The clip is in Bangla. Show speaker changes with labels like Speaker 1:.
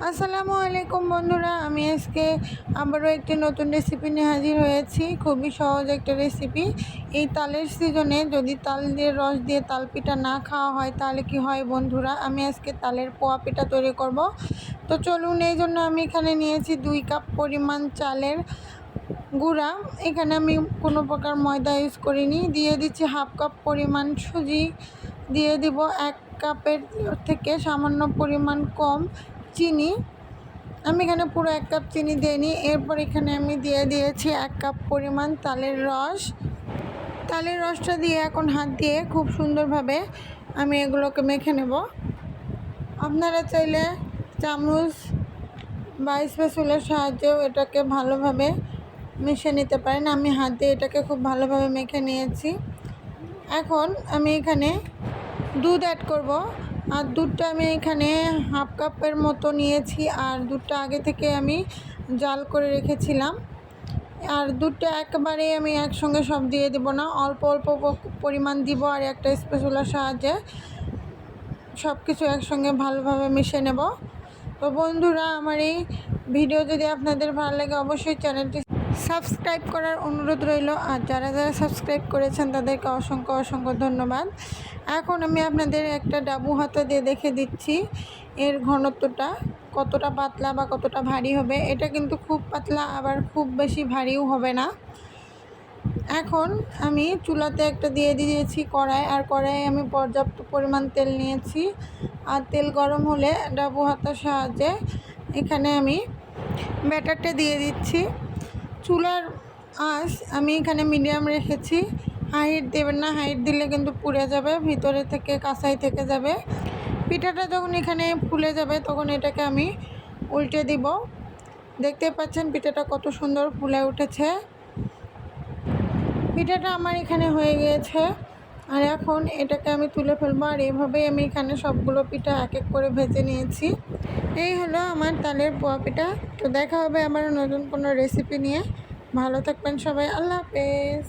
Speaker 1: আসসালামু আলাইকুম বন্ধুরা, আমি আজকে আবারও একটি নতুন রেসিপি নিয়ে হাজির হয়েছি। খুবই সহজ একটা রেসিপি। এই তালের সিজনে যদি তাল দিয়ে রস দিয়ে তাল পিঠা না খাওয়া হয় তাহলে কি হয় বন্ধুরা, আমি আজকে তালের পোয়া পিঠা তৈরি করব। তো চলুন, এই জন্য আমি এখানে নিয়েছি 2 কাপ পরিমাণ চালের গুঁড়া। এখানে আমি কোনো প্রকার ময়দা ইউজ করিনি। দিয়ে দিচ্ছি হাফ কাপ পরিমাণ সুজি, দিয়ে দিব 1 কাপের থেকে সামান্য পরিমাণ কম চিনি। আমি এখানে পুরো 1 কাপ চিনি দিইনি। এরপর এখানে আমি দিয়ে দিয়েছি 1 কাপ পরিমাণ তালের রস। তালের রসটা দিয়ে এখন হাত দিয়ে খুব সুন্দরভাবে আমি এগুলোকে মেখে নেব। আপনারা চাইলে চামচ বা স্প্যাচুলার সাহায্যেও এটাকে ভালোভাবে মিশিয়ে নিতে পারেন। আমি হাত দিয়ে এটাকে খুব ভালোভাবে মেখে নিয়েছি। এখন আমি এখানে দুধ অ্যাড করব। আর দুধটা আমি এখানে হাফ কাপের মতো নিয়েছি। আর দুধটা আগে থেকে আমি জাল করে রেখেছিলাম। আর দুধটা একেবারে আমি একসঙ্গে সব দিয়ে দেব না, অল্প অল্প পরিমাণ দিব। আর একটা স্প্যাচুলার সাহায্যে সব কিছু একসঙ্গে ভালোভাবে মিশিয়ে নেব। তো বন্ধুরা, আমার এই ভিডিও যদি আপনাদের ভালো লাগে অবশ্যই চ্যানেলটি সাবস্ক্রাইব করার অনুরোধ রইল। আর যারা যারা সাবস্ক্রাইব করেছেন তাদেরকে অসংখ্য অসংখ্য ধন্যবাদ। এখন আমি আপনাদের একটা ডাবু হাতা দিয়ে দেখে দিচ্ছি এর ঘনত্বটা কতটা পাতলা বা কতটা ভারী হবে। এটা কিন্তু খুব পাতলা আবার খুব বেশি ভারীও হবে না। এখন আমি চুলাতে একটা দিয়ে দিয়েছি কড়াই। আর কড়াইয়ে আমি পর্যাপ্ত পরিমাণ তেল নিয়েছি। আর তেল গরম হলে ডাবু হাতার সাহায্যে এখানে আমি ব্যাটারটা দিয়ে দিচ্ছি। চুলার আঁচ আমি এখানে মিডিয়াম রেখেছি। হাইট দেবেন না, হাইট দিলে কিন্তু পুড়ে যাবে, ভিতরে থেকে কাঁচাই থেকে যাবে। পিঠাটা যখন এখানে ফুলে যাবে তখন এটাকে আমি উল্টে দিব। দেখতে পাচ্ছেন পিঠাটা কত সুন্দর ফুলে উঠেছে। পিঠাটা আমার এখানে হয়ে গিয়েছে। আর এখন এটাকে আমি তুলে ফেলবো। আর এইভাবেই আমি এখানে সবগুলো পিঠা এক এক করে ভেজে নিয়েছি। এই হলো আমার তালের পোয়া পিঠা। তো দেখা হবে আবার নতুন কোনো রেসিপি নিয়ে। ভালো থাকবেন সবাই, আল্লাহ হাফেজ।